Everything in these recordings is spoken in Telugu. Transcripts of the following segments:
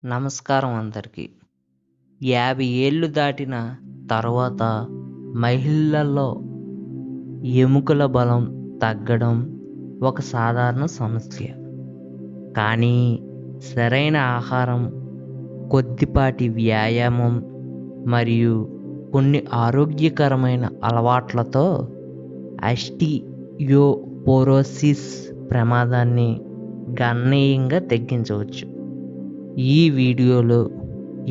నమస్కారం అందరికీ. 50 ఏళ్ళు దాటిన తర్వాత మహిళల్లో ఎముకల బలం తగ్గడం ఒక సాధారణ సమస్య. కానీ సరైన ఆహారం, కొద్దిపాటి వ్యాయామం మరియు కొన్ని ఆరోగ్యకరమైన అలవాట్లతో ఆస్టియోపోరోసిస్ ప్రమాదాన్ని గణనీయంగా తగ్గించవచ్చు. ఈ వీడియోలో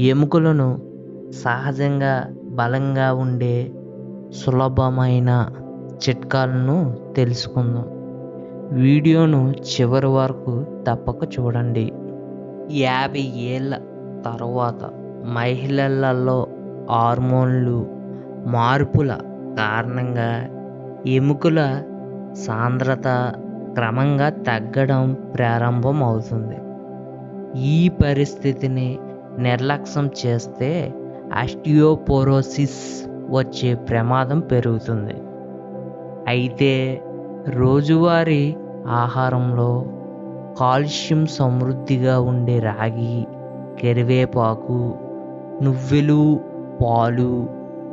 ఎముకలను సహజంగా బలంగా ఉండే సులభమైన చిట్కాలను తెలుసుకుందాం. వీడియోను చివరి వరకు తప్పక చూడండి. 50 ఏళ్ళ తర్వాత మహిళలలో హార్మోన్లు మార్పుల కారణంగా ఎముకల సాంద్రత క్రమంగా తగ్గడం ప్రారంభం అవుతుంది. ఈ పరిస్థితిని నిర్లక్ష్యం చేస్తే ఆస్టియోపోరోసిస్ వచ్చే ప్రమాదం పెరుగుతుంది. అయితే రోజువారీ ఆహారంలో కాల్షియం సమృద్ధిగా ఉండే రాగి, కరివేపాకు, నువ్వులు, పాలు,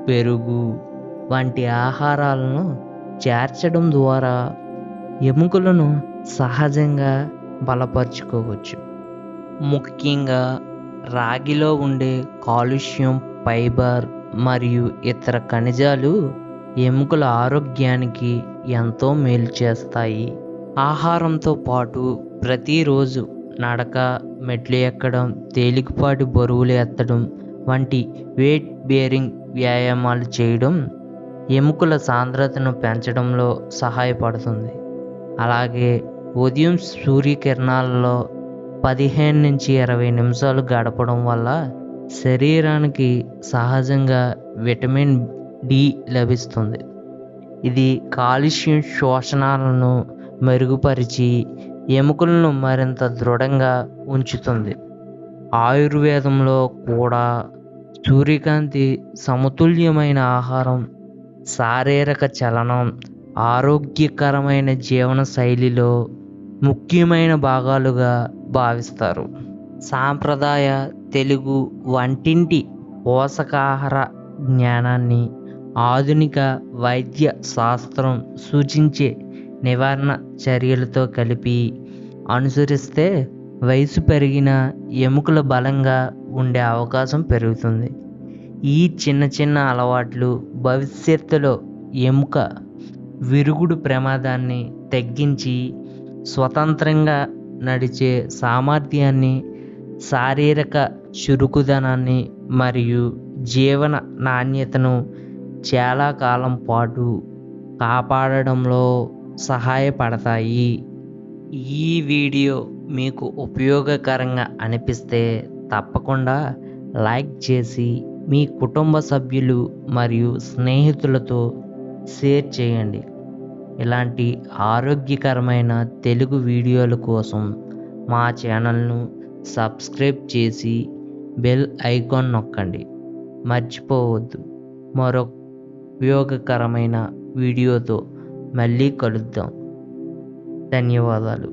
పెరుగు వంటి ఆహారాలను చేర్చడం ద్వారా ఎముకలను సహజంగా బలపరుచుకోవచ్చు. ముఖ్యంగా రాగిలో ఉండే కాల్షియం, ఫైబర్ మరియు ఇతర ఖనిజాలు ఎముకల ఆరోగ్యానికి ఎంతో మేలు చేస్తాయి. ఆహారంతో పాటు ప్రతిరోజు నడక, మెట్లు ఎక్కడం, తేలికపాటి బరువులు ఎత్తడం వంటి వెయిట్ బేరింగ్ వ్యాయామాలు చేయడం ఎముకల సాంద్రతను పెంచడంలో సహాయపడుతుంది. అలాగే ఉదయం సూర్యకిరణాలలో 15 నుంచి 20 నిమిషాలు గడపడం వల్ల శరీరానికి సహజంగా విటమిన్ డి లభిస్తుంది. ఇది కాల్షియం శోషణలను మెరుగుపరిచి ఎముకలను మరింత దృఢంగా ఉంచుతుంది. ఆయుర్వేదంలో కూడా సూర్యకాంతి, సమతుల్యమైన ఆహారం, శారీరక చలనం ఆరోగ్యకరమైన జీవన శైలిలో ముఖ్యమైన భాగాలుగా భావిస్తారు. సాంప్రదాయ తెలుగు వంటింటి పోషకాహార జ్ఞానాన్ని ఆధునిక వైద్య శాస్త్రం సూచించే నివారణ చర్యలతో కలిపి అనుసరిస్తే వయసు పెరిగిన ఎముకలు బలంగా ఉండే అవకాశం పెరుగుతుంది. ఈ చిన్న చిన్న అలవాట్లు భవిష్యత్తులో ఎముక విరుగుడు ప్రమాదాన్ని తగ్గించి స్వతంత్రంగా నడిచే సామర్థ్యాన్ని, శారీరక చురుకుదనాన్ని మరియు జీవన నాణ్యతను చాలా కాలం పాటు కాపాడడంలో సహాయపడతాయి. ఈ వీడియో మీకు ఉపయోగకరంగా అనిపిస్తే తప్పకుండా లైక్ చేసి మీ కుటుంబ సభ్యులు మరియు స్నేహితులతో షేర్ చేయండి. ఇలాంటి ఆరోగ్యకరమైన తెలుగు వీడియోల కోసం మా ఛానల్ను సబ్స్క్రైబ్ చేసి బెల్ ఐకాన్ నొక్కండి. మర్చిపోవద్దు. మరో ఉపయోగకరమైన వీడియోతో మళ్ళీ కలుద్దాం. ధన్యవాదాలు.